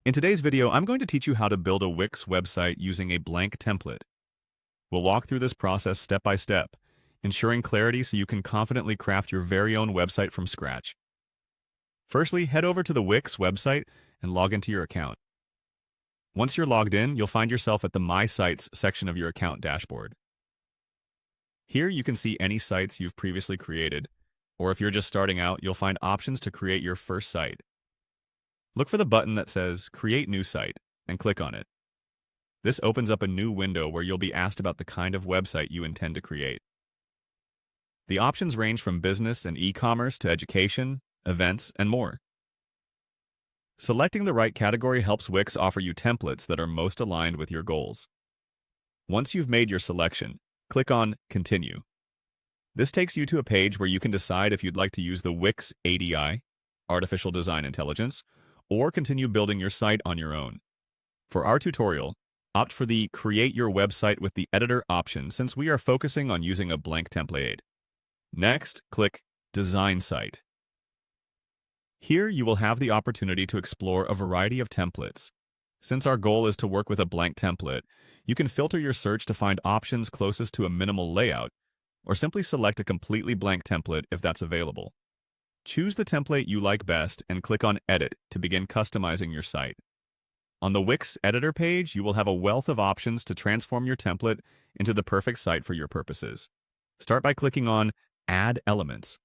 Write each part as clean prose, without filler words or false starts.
In today's video, I'm going to teach you how to build a Wix website using a blank template. We'll walk through this process step by step, ensuring clarity so you can confidently craft your very own website from scratch. Firstly, head over to the Wix website and log into your account. Once you're logged in, you'll find yourself at the My Sites section of your account dashboard. Here you can see any sites you've previously created, or if you're just starting out, you'll find options to create your first site. Look for the button that says Create New Site and click on it. This opens up a new window where you'll be asked about the kind of website you intend to create. The options range from business and e-commerce to education, events, and more. Selecting the right category helps Wix offer you templates that are most aligned with your goals. Once you've made your selection, click on Continue. This takes you to a page where you can decide if you'd like to use the Wix ADI, Artificial Design Intelligence, or continue building your site on your own. For our tutorial, opt for the Create Your Website with the Editor option since we are focusing on using a blank template. Next, click Design Site. Here you will have the opportunity to explore a variety of templates. Since our goal is to work with a blank template, you can filter your search to find options closest to a minimal layout, or simply select a completely blank template if that's available. Choose the template you like best and click on Edit to begin customizing your site. On the Wix Editor page, you will have a wealth of options to transform your template into the perfect site for your purposes. Start by clicking on Add Elements.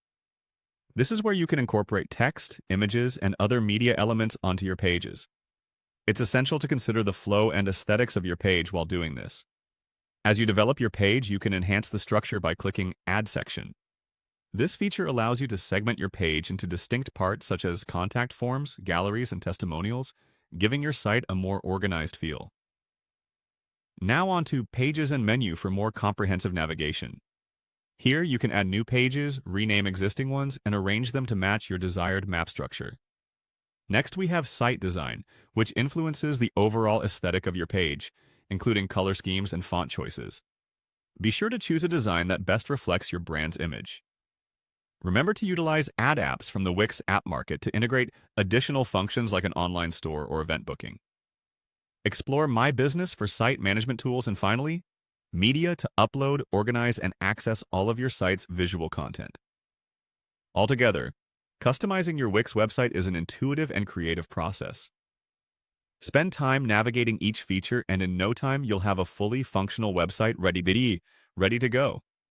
This is where you can incorporate text, images, and other media elements onto your pages. It's essential to consider the flow and aesthetics of your page while doing this. As you develop your page, you can enhance the structure by clicking Add Section. This feature allows you to segment your page into distinct parts such as contact forms, galleries, and testimonials, giving your site a more organized feel. Now on to Pages and Menu for more comprehensive navigation. Here you can add new pages, rename existing ones, and arrange them to match your desired map structure. Next, we have Site Design, which influences the overall aesthetic of your page, including color schemes and font choices. Be sure to choose a design that best reflects your brand's image. Remember to utilize ad apps from the Wix App Market to integrate additional functions like an online store or event booking. Explore My Business for site management tools, and finally, Media to upload, organize, and access all of your site's visual content. Altogether, customizing your Wix website is an intuitive and creative process. Spend time navigating each feature, and in no time you'll have a fully functional website ready to go.